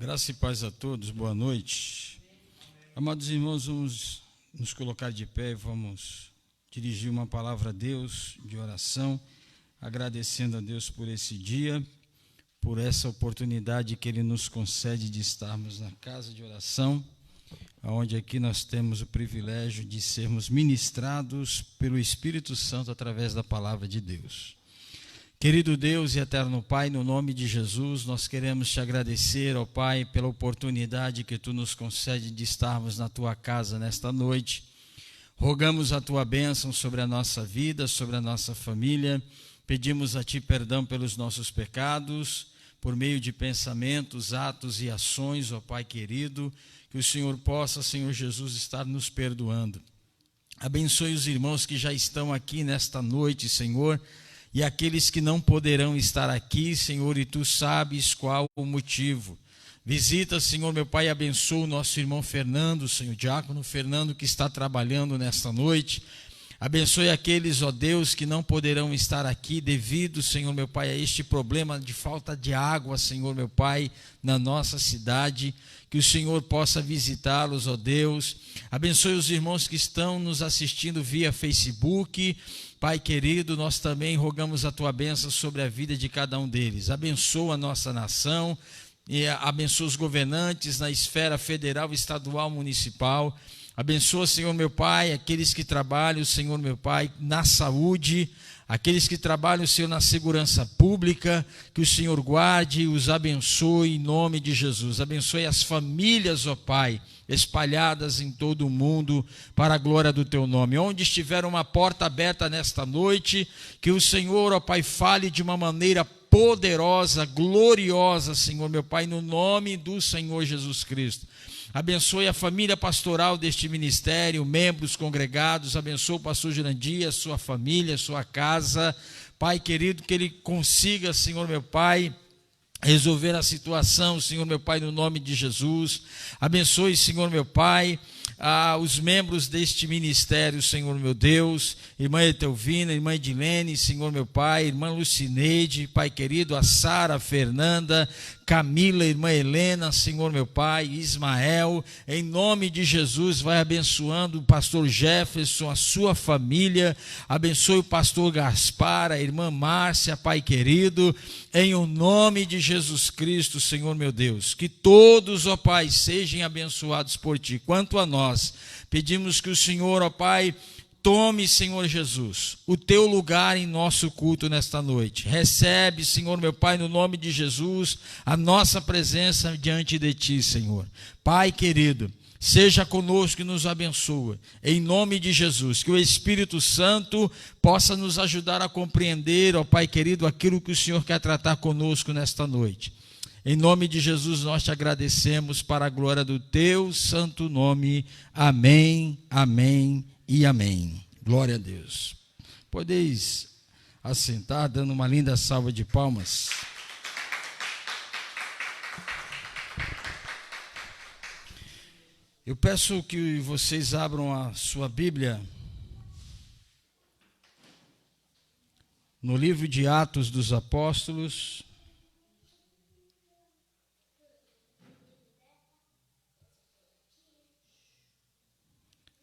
Graça e paz a todos, boa noite. Amados irmãos, vamos nos colocar de pé e vamos dirigir uma palavra a Deus de oração, agradecendo a Deus por esse dia, por essa oportunidade que Ele nos concede de estarmos na casa de oração, onde aqui nós temos o privilégio de sermos ministrados pelo Espírito Santo através da palavra de Deus. Querido Deus e eterno Pai, no nome de Jesus, nós queremos te agradecer, ó Pai, pela oportunidade que Tu nos concede de estarmos na Tua casa nesta noite. Rogamos a Tua bênção sobre a nossa vida, sobre a nossa família. Pedimos a Ti perdão pelos nossos pecados, por meio de pensamentos, atos e ações, ó Pai querido, que o Senhor possa, Senhor Jesus, estar nos perdoando. Abençoe os irmãos que já estão aqui nesta noite, Senhor, e aqueles que não poderão estar aqui, Senhor, e Tu sabes qual o motivo. Visita, Senhor, meu Pai, e abençoa o nosso irmão Fernando, Senhor, diácono Fernando, que está trabalhando nesta noite. Abençoe aqueles, ó Deus, que não poderão estar aqui devido, Senhor, meu Pai, a este problema de falta de água, Senhor, meu Pai, na nossa cidade. Que o Senhor possa visitá-los, ó Deus. Abençoe os irmãos que estão nos assistindo via Facebook. Pai querido, nós também rogamos a Tua bênção sobre a vida de cada um deles. Abençoa a nossa nação, e abençoa os governantes na esfera federal, estadual, municipal. Abençoa, Senhor meu Pai, aqueles que trabalham, Senhor meu Pai, na saúde, aqueles que trabalham, Senhor, na segurança pública, que o Senhor guarde e os abençoe em nome de Jesus. Abençoe as famílias, ó Pai, espalhadas em todo o mundo, para a glória do Teu nome. Onde estiver uma porta aberta nesta noite, que o Senhor, ó Pai, fale de uma maneira poderosa, gloriosa, Senhor meu Pai, no nome do Senhor Jesus Cristo. Abençoe a família pastoral deste ministério, membros congregados. Abençoe o pastor Jurandir, sua família, sua casa. Pai querido, que ele consiga, Senhor meu Pai, resolver a situação, Senhor meu Pai, no nome de Jesus. Abençoe, Senhor meu Pai, os membros deste ministério, Senhor meu Deus, irmã Etelvina, irmã Edilene, Senhor meu Pai, irmã Lucineide, Pai querido, a Sara, a Fernanda, Camila, irmã Helena, Senhor meu Pai, Ismael, em nome de Jesus, vai abençoando o pastor Jefferson, a sua família. Abençoe o pastor Gaspar, a irmã Márcia, Pai querido, em o nome de Jesus Cristo, Senhor meu Deus, que todos, ó Pai, sejam abençoados por Ti. Quanto a nós, pedimos que o Senhor, ó Pai, tome, Senhor Jesus, o Teu lugar em nosso culto nesta noite. Recebe, Senhor meu Pai, no nome de Jesus, a nossa presença diante de Ti, Senhor. Pai querido, seja conosco e nos abençoa, em nome de Jesus, que o Espírito Santo possa nos ajudar a compreender, ó Pai querido, aquilo que o Senhor quer tratar conosco nesta noite. Em nome de Jesus nós Te agradecemos para a glória do Teu santo nome. Amém, amém e amém. Glória a Deus. Podeis assentar, dando uma linda salva de palmas. Eu peço que vocês abram a sua Bíblia no livro de Atos dos Apóstolos.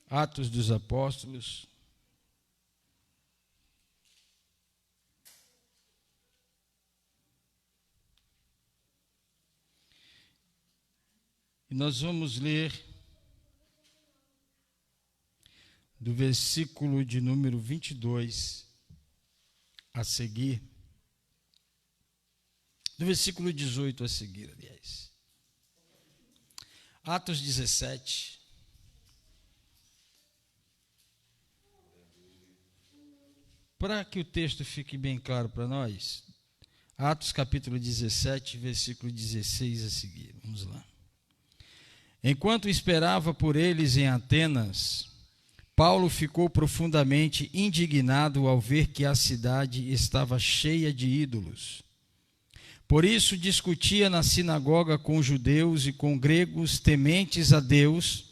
Atos dos Apóstolos. E nós vamos ler do versículo de número 22 a seguir, do versículo 18 a seguir, aliás. Atos 17. Para que o texto fique bem claro para nós, Atos capítulo 17, versículo 16 a seguir. Vamos lá. Enquanto esperava por eles em Atenas, Paulo ficou profundamente indignado ao ver que a cidade estava cheia de ídolos. Por isso discutia na sinagoga com judeus e com gregos tementes a Deus,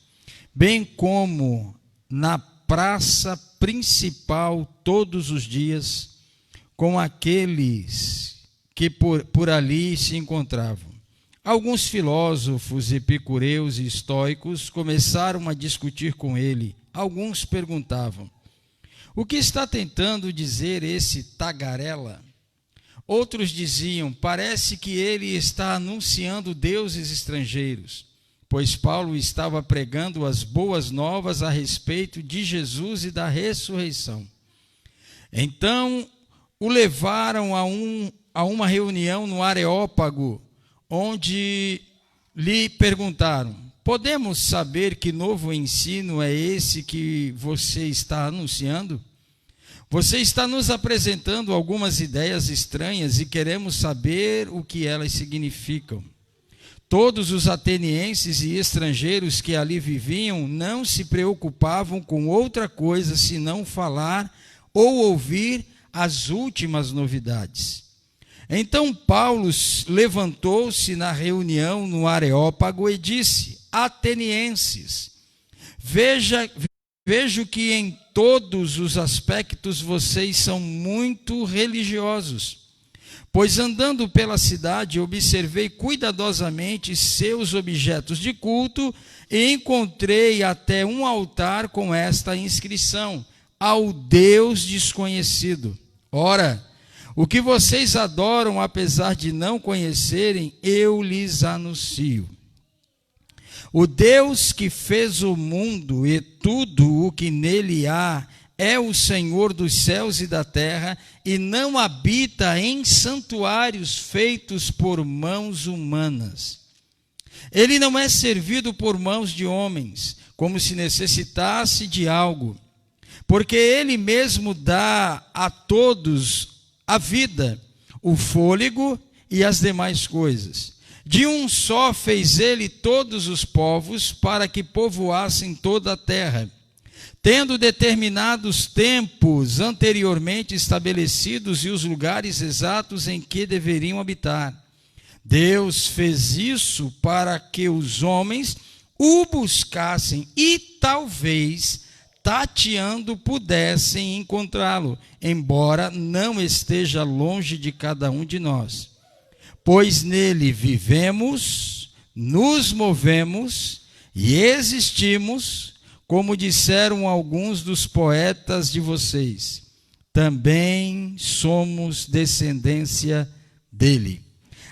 bem como na praça principal todos os dias, com aqueles que por ali se encontravam. Alguns filósofos, epicureus e estoicos começaram a discutir com ele. Alguns perguntavam: o que está tentando dizer esse tagarela? Outros diziam: parece que ele está anunciando deuses estrangeiros, pois Paulo estava pregando as boas novas a respeito de Jesus e da ressurreição. Então o levaram a uma reunião no Areópago, onde lhe perguntaram: podemos saber que novo ensino é esse que você está anunciando? Você está nos apresentando algumas ideias estranhas e queremos saber o que elas significam. Todos os atenienses e estrangeiros que ali viviam não se preocupavam com outra coisa senão falar ou ouvir as últimas novidades. Então Paulo levantou-se na reunião no Areópago e disse: atenienses, vejo que em todos os aspectos vocês são muito religiosos, pois andando pela cidade observei cuidadosamente seus objetos de culto e encontrei até um altar com esta inscrição: ao Deus desconhecido. Ora, o que vocês adoram, apesar de não conhecerem, eu lhes anuncio. O Deus que fez o mundo e tudo o que nele há é o Senhor dos céus e da terra e não habita em santuários feitos por mãos humanas. Ele não é servido por mãos de homens, como se necessitasse de algo, porque ele mesmo dá a todos a vida, o fôlego e as demais coisas. De um só fez ele todos os povos para que povoassem toda a terra, tendo determinados tempos anteriormente estabelecidos e os lugares exatos em que deveriam habitar. Deus fez isso para que os homens o buscassem e talvez, tateando, pudessem encontrá-lo, embora não esteja longe de cada um de nós. Pois nele vivemos, nos movemos e existimos, como disseram alguns dos poetas de vocês. Também somos descendência dele.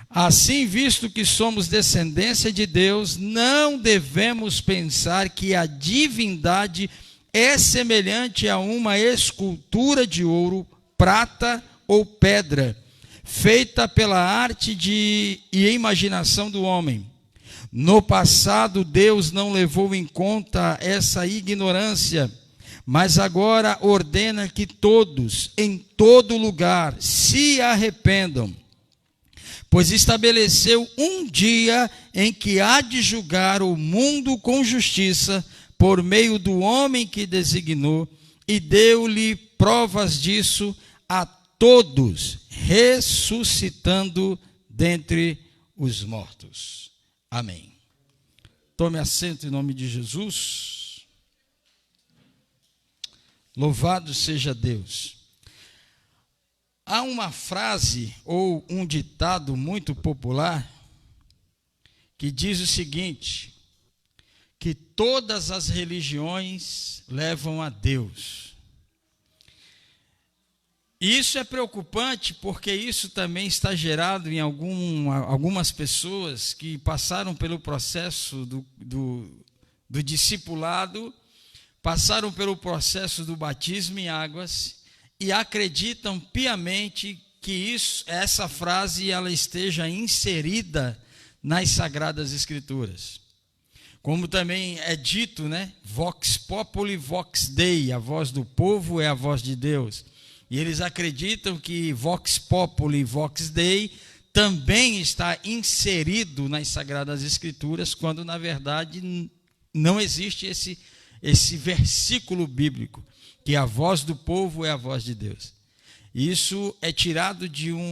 Assim, visto que somos descendência de Deus, não devemos pensar que a divindade é semelhante a uma escultura de ouro, prata ou pedra, feita pela arte e imaginação do homem. No passado, Deus não levou em conta essa ignorância, mas agora ordena que todos, em todo lugar, se arrependam, pois estabeleceu um dia em que há de julgar o mundo com justiça, por meio do homem que designou, e deu-lhe provas disso a todos, ressuscitando dentre os mortos. Amém. Tome assento em nome de Jesus. Louvado seja Deus. Há uma frase ou um ditado muito popular que diz o seguinte: que todas as religiões levam a Deus. Isso é preocupante porque isso também está gerado em algumas pessoas que passaram pelo processo do discipulado, passaram pelo processo do batismo em águas e acreditam piamente que essa frase ela esteja inserida nas Sagradas Escrituras. Como também é dito, né? Vox populi, vox Dei, a voz do povo é a voz de Deus. E eles acreditam que Vox Populi, Vox Dei também está inserido nas Sagradas Escrituras, quando na verdade não existe esse versículo bíblico, que a voz do povo é a voz de Deus. Isso é tirado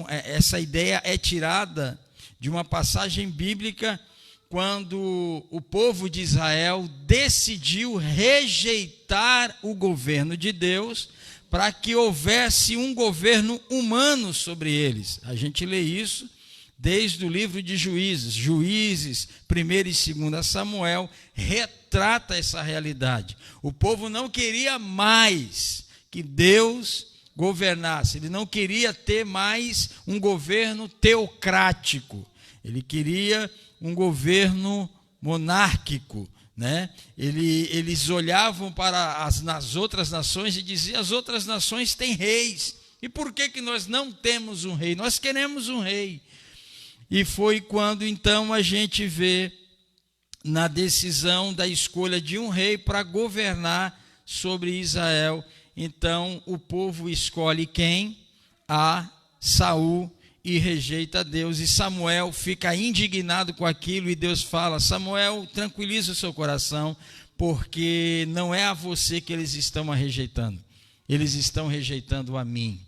essa ideia é tirada de uma passagem bíblica, quando o povo de Israel decidiu rejeitar o governo de Deus, para que houvesse um governo humano sobre eles. A gente lê isso desde o livro de Juízes, 1º e 2º Samuel, retrata essa realidade. O povo não queria mais que Deus governasse, ele não queria ter mais um governo teocrático, ele queria um governo monárquico, né? Eles olhavam para nas outras nações e diziam: as outras nações têm reis, e por que nós não temos um rei? Nós queremos um rei. E foi quando então a gente vê na decisão da escolha de um rei para governar sobre Israel. Então o povo escolhe quem? A Saul, e rejeita Deus, e Samuel fica indignado com aquilo, e Deus fala: Samuel, tranquiliza o seu coração, porque não é a você que eles estão rejeitando, eles estão rejeitando a mim.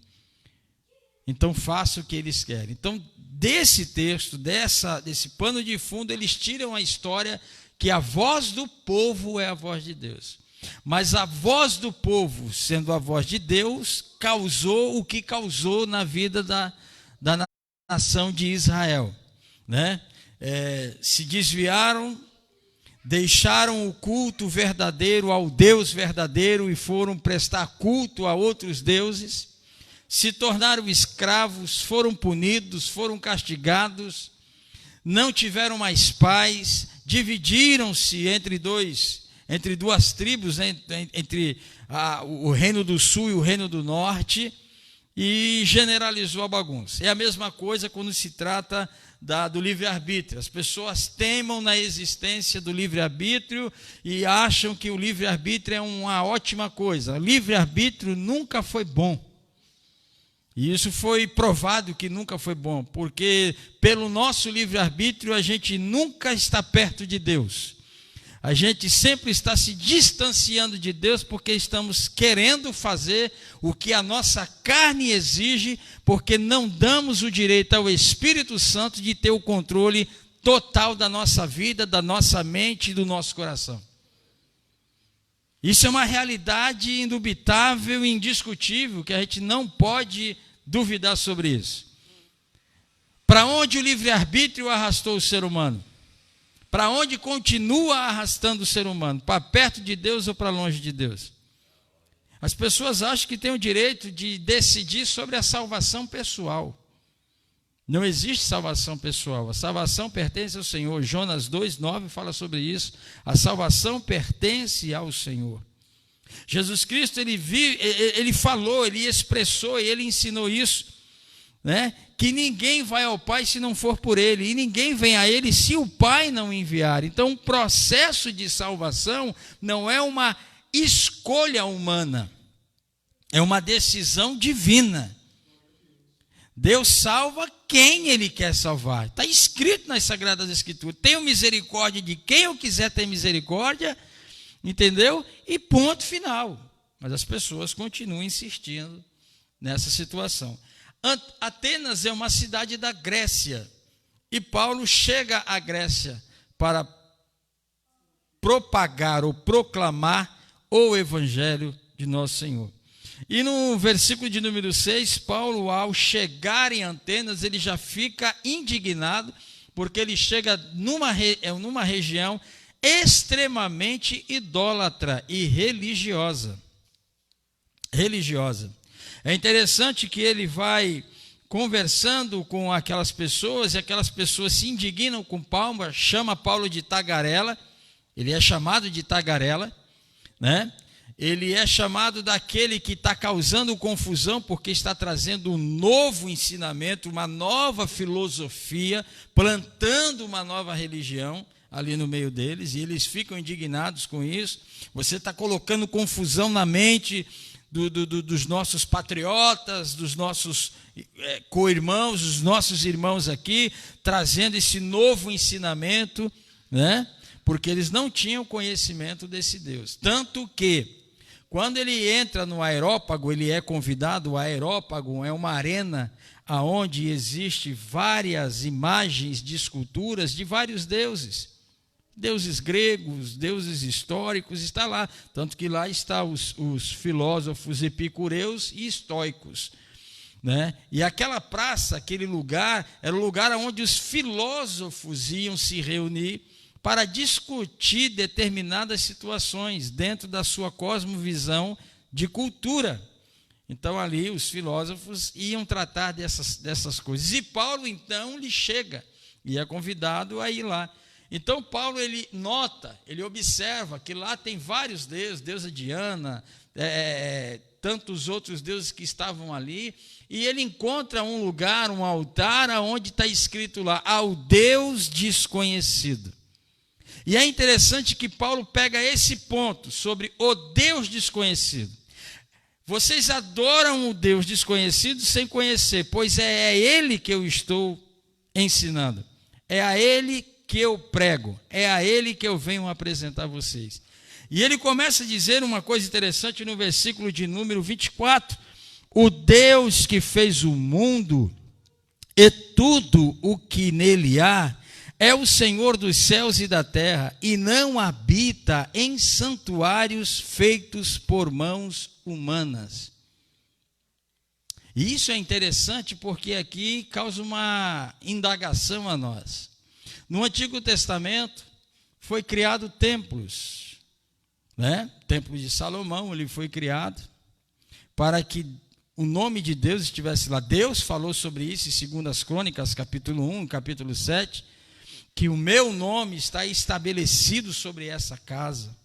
Então faça o que eles querem. Então, desse texto, desse pano de fundo, eles tiram a história que a voz do povo é a voz de Deus. Mas a voz do povo, sendo a voz de Deus, causou o que causou na vida da nação de Israel, né? Se desviaram, deixaram o culto verdadeiro ao Deus verdadeiro e foram prestar culto a outros deuses, se tornaram escravos, foram punidos, foram castigados, não tiveram mais paz, dividiram-se entre duas tribos, né? entre o reino do sul e o reino do norte, e generalizou a bagunça. É a mesma coisa quando se trata do livre-arbítrio. As pessoas teimam na existência do livre-arbítrio e acham que o livre-arbítrio é uma ótima coisa. O livre-arbítrio nunca foi bom. E isso foi provado que nunca foi bom, porque pelo nosso livre-arbítrio a gente nunca está perto de Deus. A gente sempre está se distanciando de Deus porque estamos querendo fazer o que a nossa carne exige, porque não damos o direito ao Espírito Santo de ter o controle total da nossa vida, da nossa mente e do nosso coração. Isso é uma realidade indubitável e indiscutível, que a gente não pode duvidar sobre isso. Para onde o livre-arbítrio arrastou o ser humano? Para onde continua arrastando o ser humano? Para perto de Deus ou para longe de Deus? As pessoas acham que têm o direito de decidir sobre a salvação pessoal. Não existe salvação pessoal. A salvação pertence ao Senhor. Jonas 2,9 fala sobre isso. A salvação pertence ao Senhor. Jesus Cristo, ele falou, ele expressou e ele ensinou isso, né? Que ninguém vai ao Pai se não for por Ele, e ninguém vem a Ele se o Pai não enviar. Então, o processo de salvação não é uma escolha humana, é uma decisão divina. Deus salva quem Ele quer salvar. Está escrito nas Sagradas Escrituras: tenho misericórdia de quem eu quiser ter misericórdia, entendeu? E ponto final. Mas as pessoas continuam insistindo nessa situação. Atenas é uma cidade da Grécia, e Paulo chega à Grécia para propagar ou proclamar o Evangelho de Nosso Senhor. E no versículo de número 6, Paulo, ao chegar em Atenas, ele já fica indignado, porque ele chega numa região extremamente idólatra e religiosa. É interessante que ele vai conversando com aquelas pessoas, e aquelas pessoas se indignam com Paulo, chama Paulo de tagarela, ele é chamado de tagarela, né? Ele é chamado daquele que está causando confusão, porque está trazendo um novo ensinamento, uma nova filosofia, plantando uma nova religião ali no meio deles, e eles ficam indignados com isso. Você está colocando confusão na mente dos nossos patriotas, dos nossos co-irmãos, dos nossos irmãos aqui, trazendo esse novo ensinamento, né? Porque eles não tinham conhecimento desse Deus. Tanto que, quando ele entra no Areópago, ele é convidado. O Areópago é uma arena onde existe várias imagens de esculturas de vários deuses. Deuses gregos, deuses históricos, está lá. Tanto que lá estão os filósofos epicureus e estoicos, né? E aquela praça, aquele lugar, era o lugar onde os filósofos iam se reunir para discutir determinadas situações dentro da sua cosmovisão de cultura. Então, ali, os filósofos iam tratar dessas coisas. E Paulo, então, lhe chega e é convidado a ir lá. Então, Paulo, ele nota, ele observa que lá tem vários deuses, deusa Diana, tantos outros deuses que estavam ali, e ele encontra um lugar, um altar, onde está escrito lá, ao Deus desconhecido. E é interessante que Paulo pega esse ponto sobre o Deus desconhecido. Vocês adoram o Deus desconhecido sem conhecer, pois é a Ele que eu estou ensinando, é a Ele que eu prego, é a Ele que eu venho apresentar a vocês. E ele começa a dizer uma coisa interessante no versículo de número 24, o Deus que fez o mundo e tudo o que nele há, é o Senhor dos céus e da terra, e não habita em santuários feitos por mãos humanas. E isso é interessante porque aqui causa uma indagação a nós. No Antigo Testamento foi criado templos, né? O Templo de Salomão, ele foi criado para que o nome de Deus estivesse lá. Deus falou sobre isso em 2 Crônicas, capítulo 1, capítulo 7, que o meu nome está estabelecido sobre essa casa,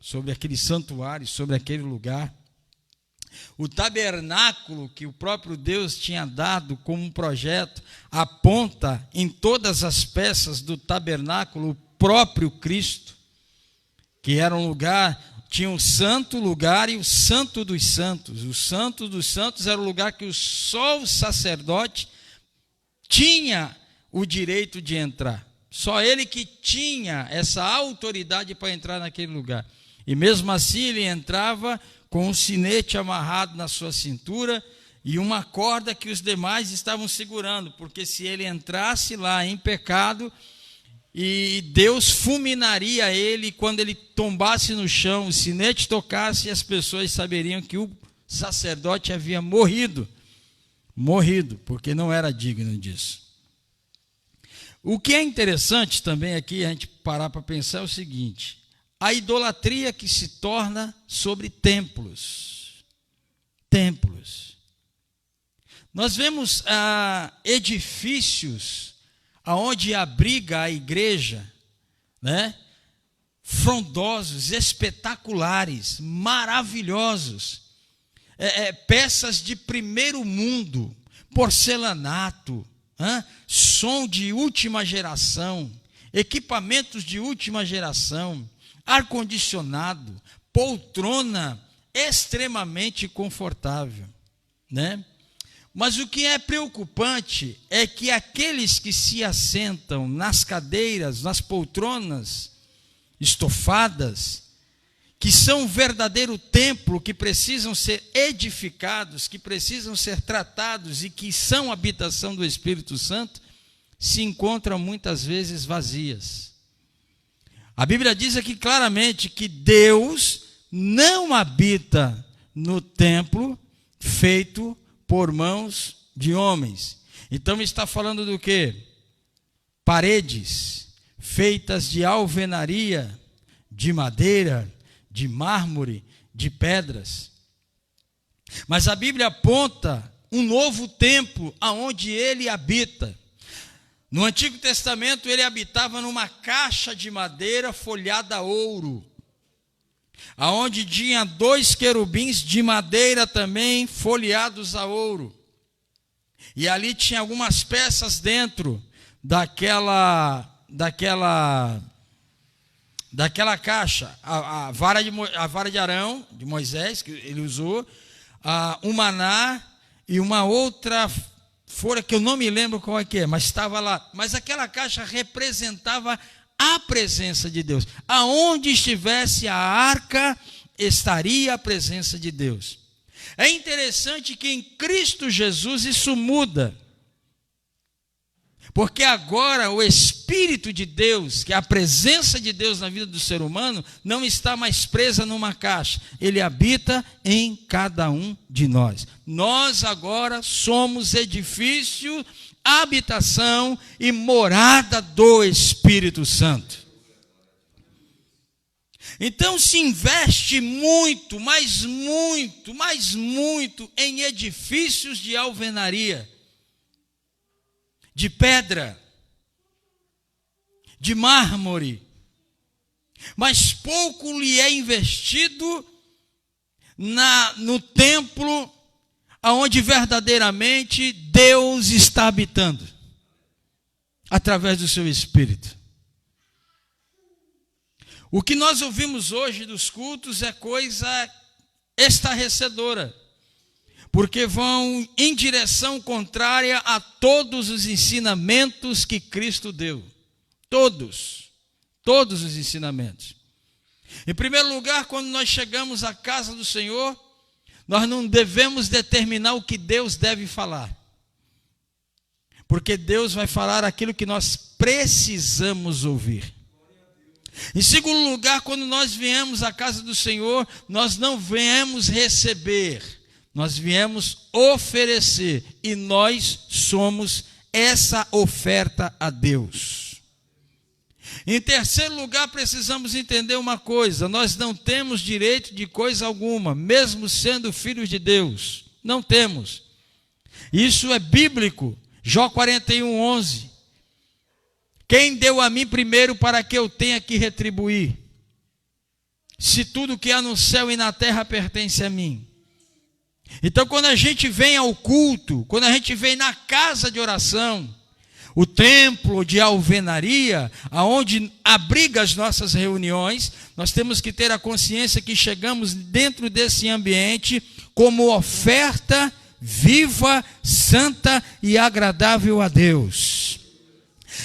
sobre aquele santuário, sobre aquele lugar. O tabernáculo que o próprio Deus tinha dado como um projeto, aponta em todas as peças do tabernáculo o próprio Cristo, que era um lugar, tinha um santo lugar e o santo dos santos. O santo dos santos era o lugar que só o sacerdote tinha o direito de entrar. Só ele que tinha essa autoridade para entrar naquele lugar. E mesmo assim ele entrava com um sinete amarrado na sua cintura e uma corda que os demais estavam segurando, porque se ele entrasse lá em pecado, e Deus fulminaria ele, quando ele tombasse no chão, o sinete tocasse, e as pessoas saberiam que o sacerdote havia morrido, porque não era digno disso. O que é interessante também aqui, a gente parar para pensar é o seguinte: a idolatria que se torna sobre templos. Templos. Nós vemos edifícios aonde abriga a igreja, né? Frondosos, espetaculares, maravilhosos, peças de primeiro mundo, porcelanato, som de última geração, equipamentos de última geração, ar-condicionado, poltrona extremamente confortável, né? Mas o que é preocupante é que aqueles que se assentam nas cadeiras, nas poltronas estofadas, que são um verdadeiro templo, que precisam ser edificados, que precisam ser tratados e que são habitação do Espírito Santo, se encontram muitas vezes vazias. A Bíblia diz aqui claramente que Deus não habita no templo feito por mãos de homens. Então está falando do quê? Paredes feitas de alvenaria, de madeira, de mármore, de pedras. Mas a Bíblia aponta um novo templo aonde ele habita. No Antigo Testamento ele habitava numa caixa de madeira folhada a ouro, aonde tinha 2 querubins de madeira também folheados a ouro. E ali tinha algumas peças dentro daquela caixa. A vara de Arão, de Moisés, que ele usou, um maná e uma outra folha que eu não me lembro qual é que é, mas estava lá. Mas aquela caixa representava a presença de Deus. Aonde estivesse a arca, estaria a presença de Deus. É interessante que em Cristo Jesus isso muda. Porque agora o Espírito de Deus, que é a presença de Deus na vida do ser humano, não está mais presa numa caixa. Ele habita em cada um de nós. Nós agora somos edifício, habitação e morada do Espírito Santo. Então se investe muito, mas muito em edifícios de alvenaria, de pedra, de mármore, mas pouco lhe é investido no templo aonde verdadeiramente Deus está habitando, através do seu Espírito. O que nós ouvimos hoje dos cultos é coisa estarrecedora, porque vão em direção contrária a todos os ensinamentos que Cristo deu. Todos os ensinamentos. Em primeiro lugar, quando nós chegamos à casa do Senhor, nós não devemos determinar o que Deus deve falar, porque Deus vai falar aquilo que nós precisamos ouvir. Em segundo lugar, quando nós viemos à casa do Senhor, nós não viemos receber, nós viemos oferecer, e nós somos essa oferta a Deus. Em terceiro lugar, precisamos entender uma coisa: nós não temos direito de coisa alguma, mesmo sendo filhos de Deus. Não temos. Isso é bíblico. Jó 41:11. Quem deu a mim primeiro para que eu tenha que retribuir? Se tudo que há no céu e na terra pertence a mim. Então, quando a gente vem ao culto, quando a gente vem na casa de oração, o templo de alvenaria, aonde abriga as nossas reuniões, nós temos que ter a consciência que chegamos dentro desse ambiente como oferta viva, santa e agradável a Deus.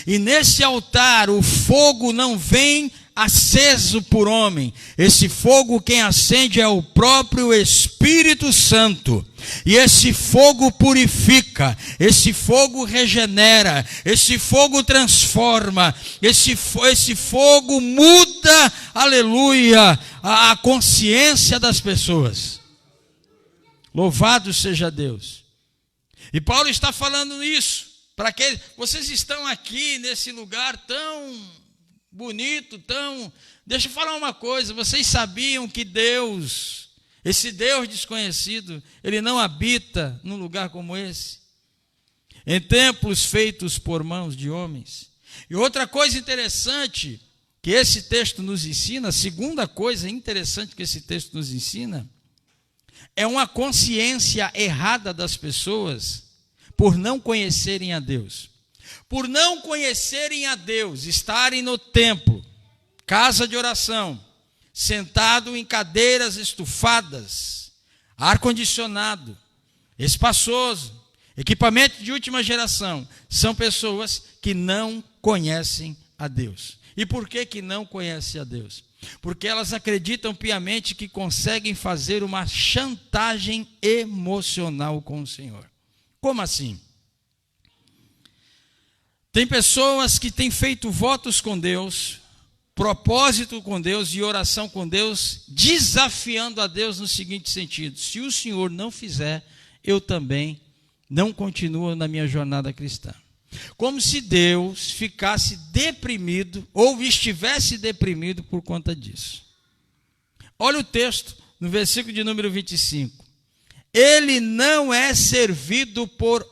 E nesse altar o fogo não vem aceso por homem. Esse fogo quem acende é o próprio Espírito Santo. E esse fogo purifica, esse fogo regenera, esse fogo transforma, esse fogo muda, aleluia, a consciência das pessoas. Louvado seja Deus. E Paulo está falando isso, para que vocês estão aqui nesse lugar tão bonito, tão... Deixa eu falar uma coisa, vocês sabiam que Deus, esse Deus desconhecido, ele não habita num lugar como esse, em templos feitos por mãos de homens? E outra coisa interessante que esse texto nos ensina, a segunda coisa interessante que esse texto nos ensina, é uma consciência errada das pessoas por não conhecerem a Deus. Por não conhecerem a Deus, estarem no templo, casa de oração, sentado em cadeiras estufadas, ar-condicionado, espaçoso, equipamento de última geração, são pessoas que não conhecem a Deus. E por que não conhecem a Deus? Porque elas acreditam piamente que conseguem fazer uma chantagem emocional com o Senhor. Como assim? Tem pessoas que têm feito votos com Deus, propósito com Deus e oração com Deus, desafiando a Deus no seguinte sentido: se o Senhor não fizer, eu também não continuo na minha jornada cristã. Como se Deus ficasse deprimido ou estivesse deprimido por conta disso. Olha o texto no versículo de número 25. Ele não é servido por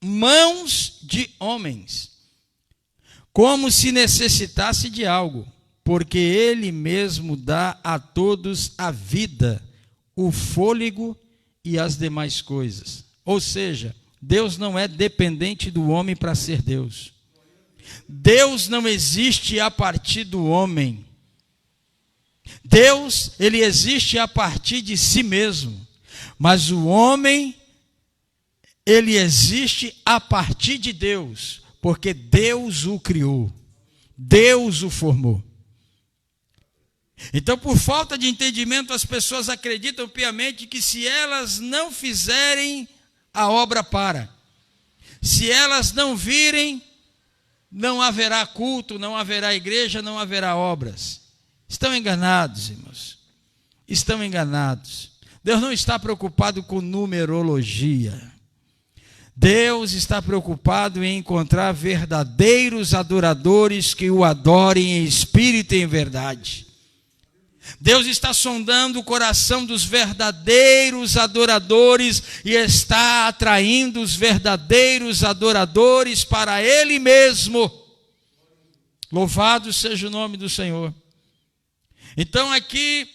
mãos de homens, como se necessitasse de algo, porque ele mesmo dá a todos a vida, o fôlego e as demais coisas. Ou seja, Deus não é dependente do homem para ser Deus. Deus não existe a partir do homem. Deus, ele existe a partir de si mesmo. Mas o homem, ele existe a partir de Deus, porque Deus o criou, Deus o formou. Então, por falta de entendimento, as pessoas acreditam piamente que se elas não fizerem, a obra para. Se elas não virem, não haverá culto, não haverá igreja, não haverá obras. Estão enganados, irmãos. Estão enganados. Deus não está preocupado com numerologia. Deus está preocupado em encontrar verdadeiros adoradores que o adorem em espírito e em verdade. Deus está sondando o coração dos verdadeiros adoradores e está atraindo os verdadeiros adoradores para Ele mesmo. Louvado seja o nome do Senhor. Então aqui,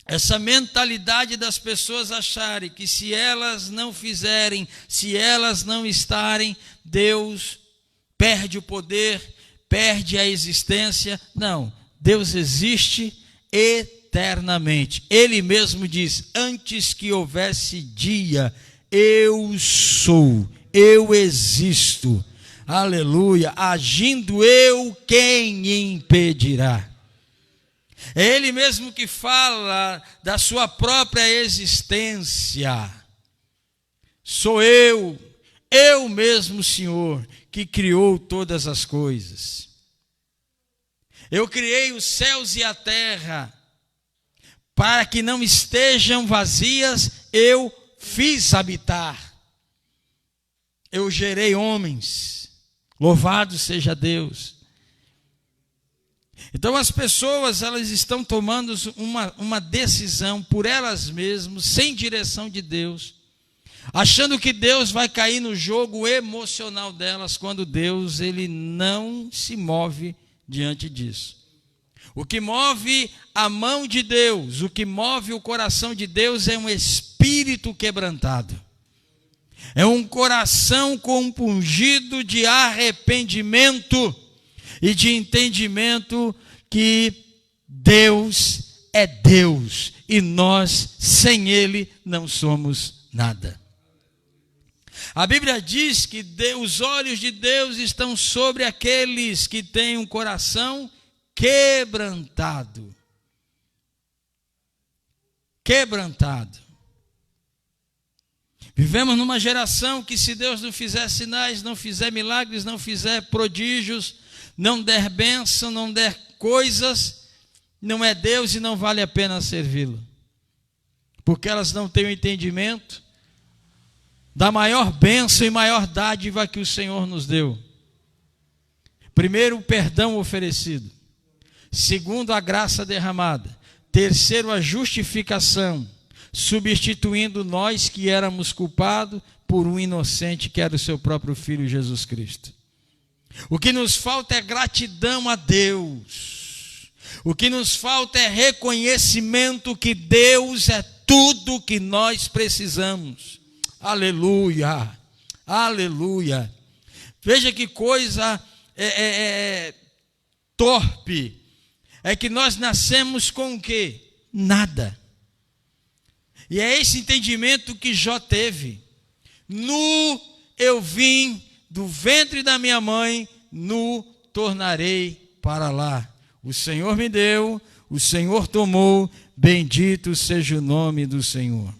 essa mentalidade das pessoas acharem que se elas não fizerem, se elas não estarem, Deus perde o poder, perde a existência. Não, Deus existe eternamente. Ele mesmo diz: antes que houvesse dia, eu sou, eu existo. Aleluia. Agindo eu, quem impedirá? É Ele mesmo que fala da sua própria existência. Sou eu mesmo, Senhor, que criou todas as coisas. Eu criei os céus e a terra, para que não estejam vazias, eu fiz habitar. Eu gerei homens, louvado seja Deus. Então as pessoas, elas estão tomando uma decisão por elas mesmas, sem direção de Deus, achando que Deus vai cair no jogo emocional delas, quando Deus, Ele não se move diante disso. O que move a mão de Deus, o que move o coração de Deus é um espírito quebrantado. É um coração compungido de arrependimento e de entendimento que Deus é Deus e nós, sem Ele, não somos nada. A Bíblia diz que os olhos de Deus estão sobre aqueles que têm um coração quebrantado. Quebrantado. Vivemos numa geração que, se Deus não fizer sinais, não fizer milagres, não fizer prodígios, não der bênção, não der coisas, não é Deus e não vale a pena servi-lo. Porque elas não têm o entendimento da maior bênção e maior dádiva que o Senhor nos deu. Primeiro, o perdão oferecido. Segundo, a graça derramada. Terceiro, a justificação, substituindo nós que éramos culpados por um inocente que era o seu próprio Filho Jesus Cristo. O que nos falta é gratidão a Deus. O que nos falta é reconhecimento que Deus é tudo que nós precisamos. Aleluia, aleluia. Veja que coisa torpe. É que nós nascemos com o quê? Nada. E é esse entendimento que Jó teve. Nu eu vim do ventre da minha mãe, nu tornarei para lá. O Senhor me deu, o Senhor tomou, bendito seja o nome do Senhor.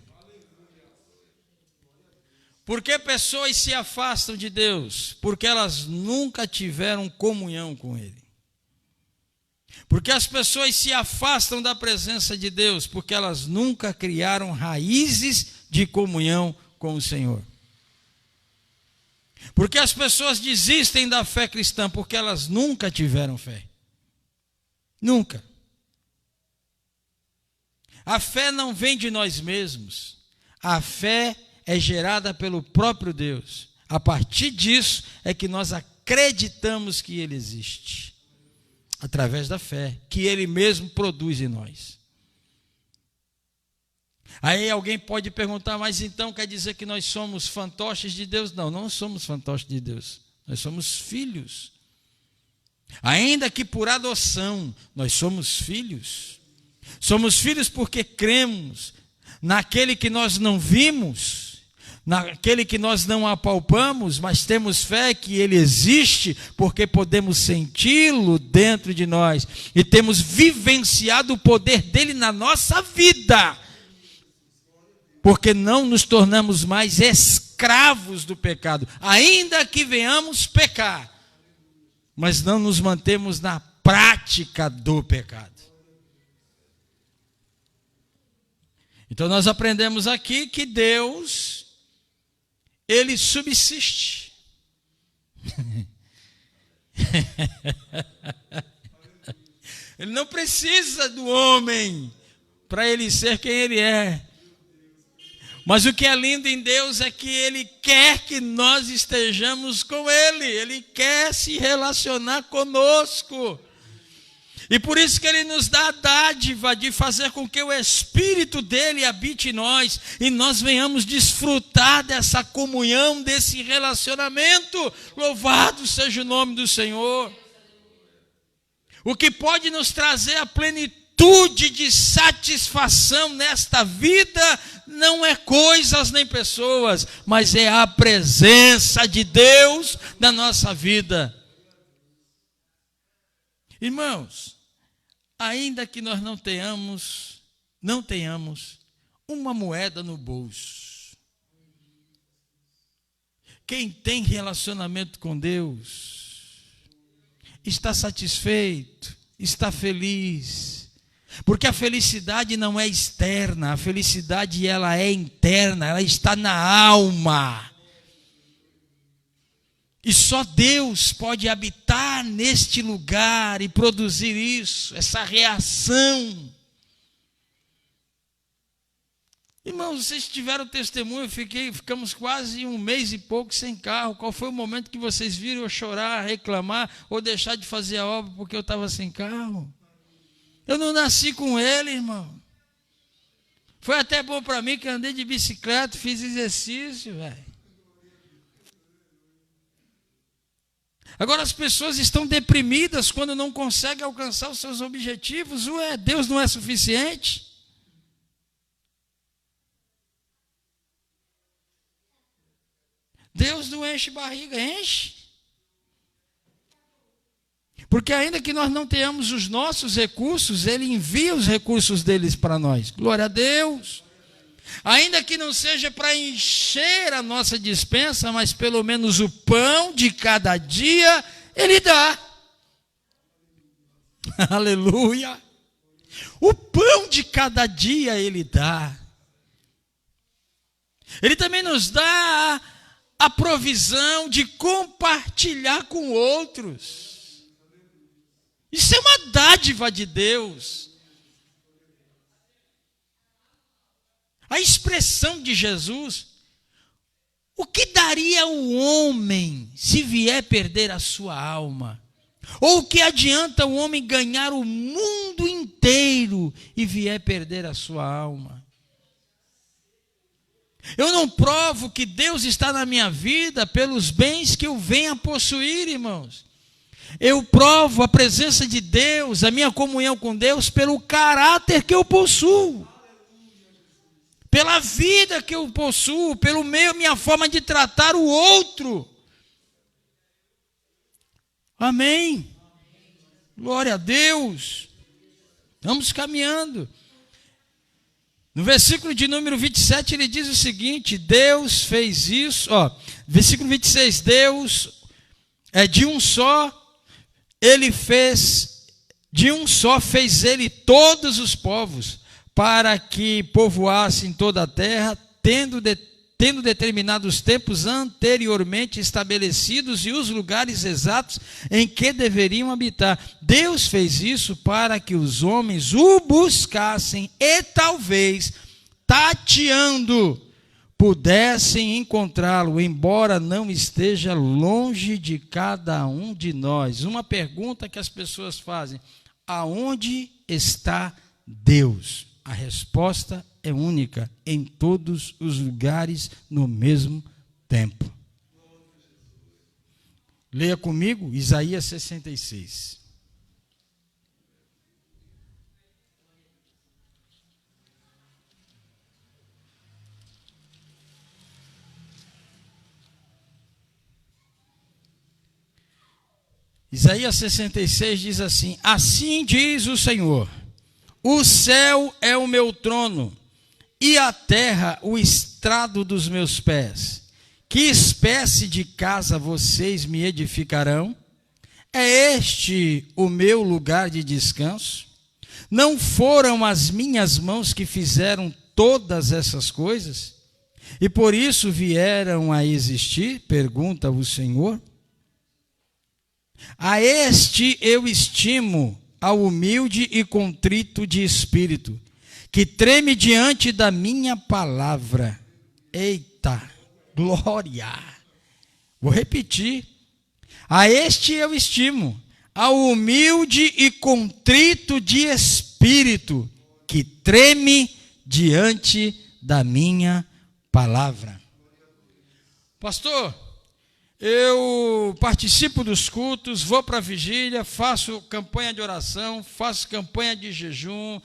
Por que pessoas se afastam de Deus? Porque elas nunca tiveram comunhão com Ele. Porque as pessoas se afastam da presença de Deus? Porque elas nunca criaram raízes de comunhão com o Senhor. Porque as pessoas desistem da fé cristã? Porque elas nunca tiveram fé. Nunca. A fé não vem de nós mesmos. A fé é gerada pelo próprio Deus. A partir disso é que nós acreditamos que Ele existe. Através da fé, que Ele mesmo produz em nós. Aí alguém pode perguntar, mas então quer dizer que nós somos fantoches de Deus? Não, não somos fantoches de Deus. Nós somos filhos. Ainda que por adoção, nós somos filhos. Somos filhos porque cremos naquele que nós não vimos, naquele que nós não apalpamos, mas temos fé que Ele existe, porque podemos senti-lo dentro de nós, e temos vivenciado o poder dEle na nossa vida, porque não nos tornamos mais escravos do pecado, ainda que venhamos pecar, mas não nos mantemos na prática do pecado. Então nós aprendemos aqui que Deus, Ele subsiste. Ele não precisa do homem para ele ser quem ele é. Mas o que é lindo em Deus é que Ele quer que nós estejamos com Ele. Ele quer se relacionar conosco. E por isso que Ele nos dá a dádiva de fazer com que o Espírito dEle habite em nós. E nós venhamos desfrutar dessa comunhão, desse relacionamento. Louvado seja o nome do Senhor. O que pode nos trazer a plenitude de satisfação nesta vida não é coisas nem pessoas, mas é a presença de Deus na nossa vida. Irmãos, ainda que nós não tenhamos uma moeda no bolso, quem tem relacionamento com Deus está satisfeito, está feliz, porque a felicidade não é externa, a felicidade ela é interna, ela está na alma. E só Deus pode habitar neste lugar e produzir isso, essa reação. Irmãos, vocês tiveram testemunho, ficamos quase um mês e pouco sem carro. Qual foi o momento que vocês viram eu chorar, reclamar ou deixar de fazer a obra porque eu estava sem carro? Eu não nasci com ele, irmão. Foi até bom para mim que eu andei de bicicleta, fiz exercício, velho. Agora as pessoas estão deprimidas quando não conseguem alcançar os seus objetivos. Ué, Deus não é suficiente? Deus não enche barriga, enche. Porque ainda que nós não tenhamos os nossos recursos, Ele envia os recursos deles para nós. Glória a Deus. Ainda que não seja para encher a nossa despensa, mas pelo menos o pão de cada dia Ele dá. Aleluia. O pão de cada dia Ele dá. Ele também nos dá a provisão de compartilhar com outros. Isso é uma dádiva de Deus. A expressão de Jesus: o que daria o homem se vier perder a sua alma? Ou o que adianta o homem ganhar o mundo inteiro e vier perder a sua alma? Eu não provo que Deus está na minha vida pelos bens que eu venha a possuir, irmãos. Eu provo a presença de Deus, a minha comunhão com Deus, pelo caráter que eu possuo, pela vida que eu possuo, pelo minha forma de tratar o outro. Amém? Glória a Deus. Vamos caminhando. No versículo de número 27, ele diz o seguinte: Deus fez isso, versículo 26, Deus de um só fez ele todos os povos, para que povoassem toda a terra, tendo determinados tempos anteriormente estabelecidos e os lugares exatos em que deveriam habitar. Deus fez isso para que os homens o buscassem e talvez, tateando, pudessem encontrá-lo, embora não esteja longe de cada um de nós. Uma pergunta que as pessoas fazem: aonde está Deus? A resposta é única: em todos os lugares no mesmo tempo. Leia comigo Isaías 66. Isaías 66 diz assim: assim diz o Senhor: o céu é o meu trono, e a terra o estrado dos meus pés. Que espécie de casa vocês me edificarão? É este o meu lugar de descanso? Não foram as minhas mãos que fizeram todas essas coisas? E por isso vieram a existir? Pergunta o Senhor. A este eu estimo, ao humilde e contrito de espírito, que treme diante da minha palavra. Eita, glória! Vou repetir. A este eu estimo, ao humilde e contrito de espírito, que treme diante da minha palavra. Pastor, eu participo dos cultos, vou para a vigília, faço campanha de oração, faço campanha de jejum,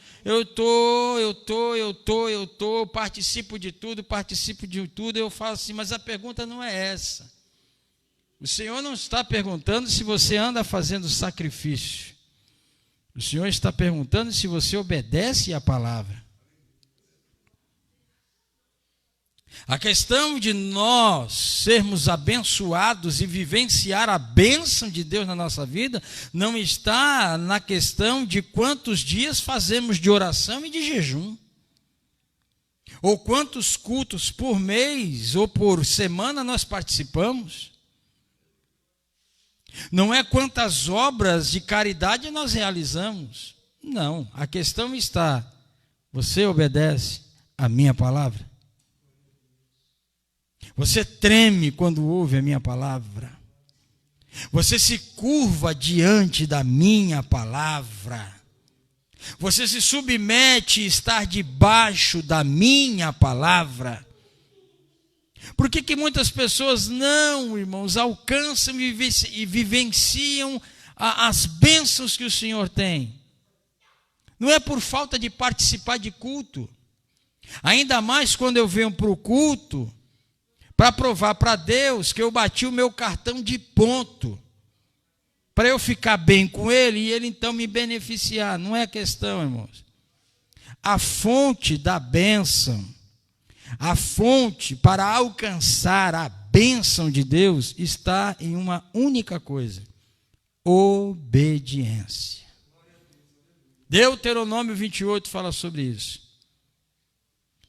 participo de tudo, eu falo assim, mas a pergunta não é essa. O Senhor não está perguntando se você anda fazendo sacrifício. O Senhor está perguntando se você obedece à palavra. A questão de nós sermos abençoados e vivenciar a bênção de Deus na nossa vida não está na questão de quantos dias fazemos de oração e de jejum, ou quantos cultos por mês ou por semana nós participamos. Não é quantas obras de caridade nós realizamos. Não, a questão está: você obedece à minha palavra? Você treme quando ouve a minha palavra? Você se curva diante da minha palavra? Você se submete a estar debaixo da minha palavra? Por que muitas pessoas não, irmãos, alcançam e vivenciam as bênçãos que o Senhor tem? Não é por falta de participar de culto. Ainda mais quando eu venho para o culto, para provar para Deus que eu bati o meu cartão de ponto, para eu ficar bem com Ele e Ele então me beneficiar. Não é questão, irmãos. A fonte da bênção, a fonte para alcançar a bênção de Deus está em uma única coisa: obediência. Deuteronômio 28 fala sobre isso.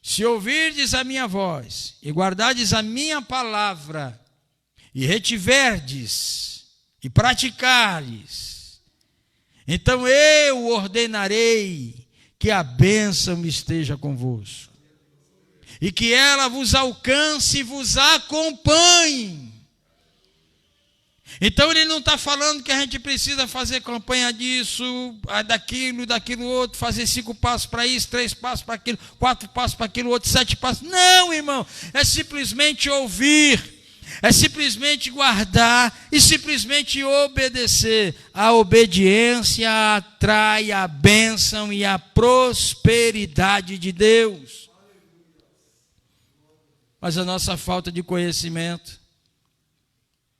Se ouvirdes a minha voz e guardardes a minha palavra e retiverdes e praticardes, então eu ordenarei que a bênção esteja convosco e que ela vos alcance e vos acompanhe. Então ele não está falando que a gente precisa fazer campanha disso, daquilo outro, fazer 5 passos para isso, 3 passos para aquilo, 4 passos para aquilo outro, 7 passos. Não, irmão, é simplesmente ouvir, é simplesmente guardar e simplesmente obedecer. A obediência atrai a bênção e a prosperidade de Deus. Mas a nossa falta de conhecimento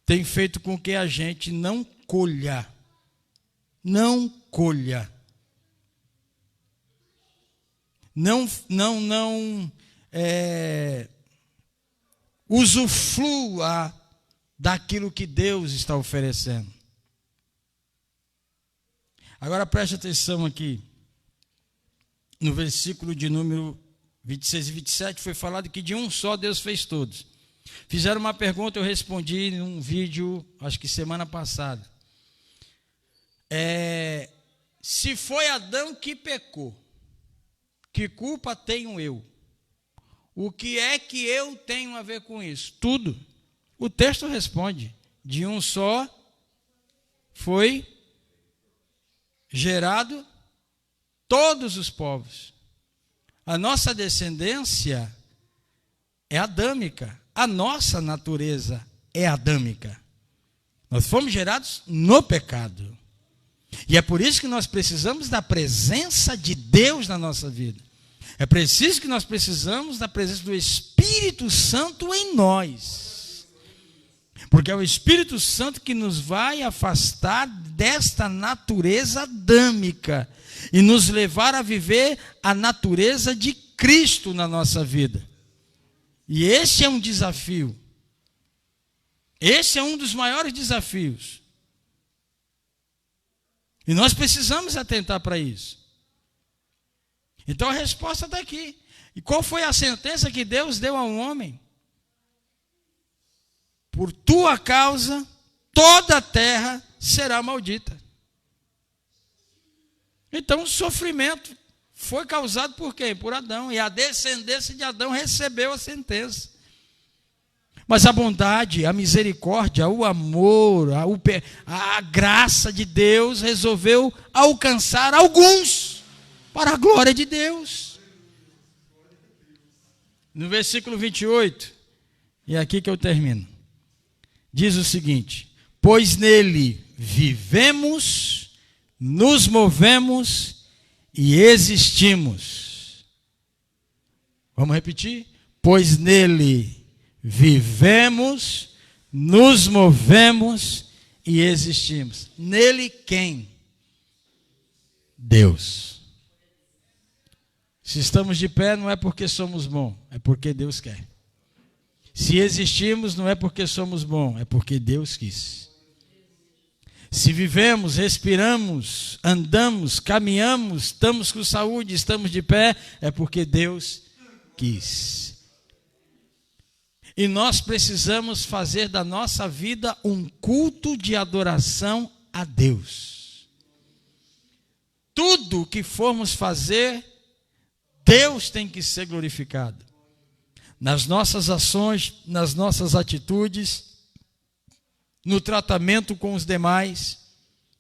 tem feito com que a gente não colha, usufrua daquilo que Deus está oferecendo. Agora preste atenção aqui, no versículo de número 26 e 27, foi falado que de um só Deus fez todos. Fizeram uma pergunta, eu respondi num vídeo, acho que semana passada. Se foi Adão que pecou, que culpa tenho eu? O que é que eu tenho a ver com isso? Tudo. O texto responde: de um só foi gerado todos os povos. A nossa descendência é adâmica. A nossa natureza é adâmica. Nós fomos gerados no pecado. E é por isso que nós precisamos da presença de Deus na nossa vida. É preciso que nós precisamos da presença do Espírito Santo em nós. Porque é o Espírito Santo que nos vai afastar desta natureza adâmica e nos levar a viver a natureza de Cristo na nossa vida. E esse é um desafio. Esse é um dos maiores desafios. E nós precisamos atentar para isso. Então a resposta está aqui. E qual foi a sentença que Deus deu ao homem? Por tua causa, toda a terra será maldita. Então o sofrimento foi causado por quem? Por Adão. E a descendência de Adão recebeu a sentença. Mas a bondade, a misericórdia, o amor, a graça de Deus resolveu alcançar alguns para a glória de Deus. No versículo 28, e é aqui que eu termino, diz o seguinte: pois nele vivemos, nos movemos e existimos. Vamos repetir? Pois nele vivemos, nos movemos e existimos. Nele quem? Deus. Se estamos de pé, não é porque somos bons, é porque Deus quer. Se existimos, não é porque somos bons, é porque Deus quis. Se vivemos, respiramos, andamos, caminhamos, estamos com saúde, estamos de pé, é porque Deus quis. E nós precisamos fazer da nossa vida um culto de adoração a Deus. Tudo que formos fazer, Deus tem que ser glorificado. Nas nossas ações, nas nossas atitudes, no tratamento com os demais,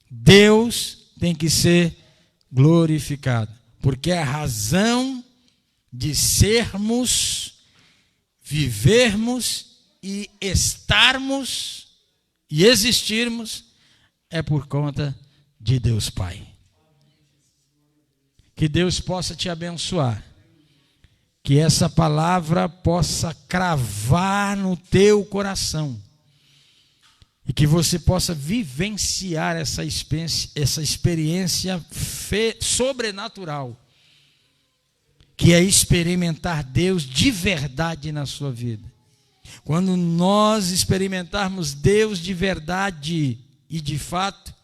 Deus tem que ser glorificado. Porque a razão de sermos, vivermos e estarmos e existirmos é por conta de Deus Pai. Que Deus possa te abençoar. Que essa palavra possa cravar no teu coração. E que você possa vivenciar essa experiência sobrenatural. Que é experimentar Deus de verdade na sua vida. Quando nós experimentarmos Deus de verdade e de fato,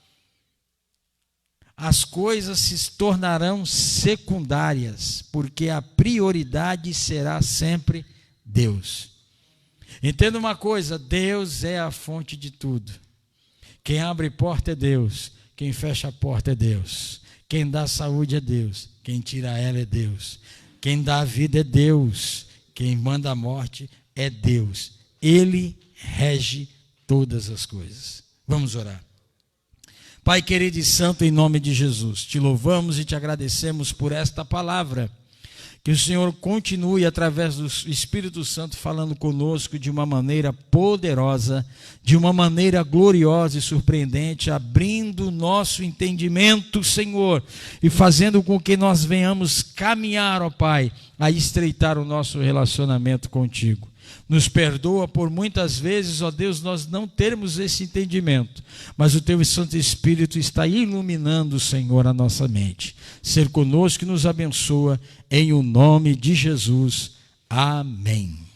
as coisas se tornarão secundárias, porque a prioridade será sempre Deus. Entenda uma coisa, Deus é a fonte de tudo. Quem abre porta é Deus, quem fecha a porta é Deus. Quem dá saúde é Deus, quem tira ela é Deus. Quem dá a vida é Deus, quem manda a morte é Deus. Ele rege todas as coisas. Vamos orar. Pai querido e santo, em nome de Jesus, te louvamos e te agradecemos por esta palavra. Que o Senhor continue através do Espírito Santo falando conosco de uma maneira poderosa, de uma maneira gloriosa e surpreendente, abrindo o nosso entendimento, Senhor, e fazendo com que nós venhamos caminhar, ó Pai, a estreitar o nosso relacionamento contigo. Nos perdoa por muitas vezes, ó Deus, nós não termos esse entendimento, mas o Teu Santo Espírito está iluminando, Senhor, a nossa mente. Ser conosco e nos abençoa, em o nome de Jesus. Amém.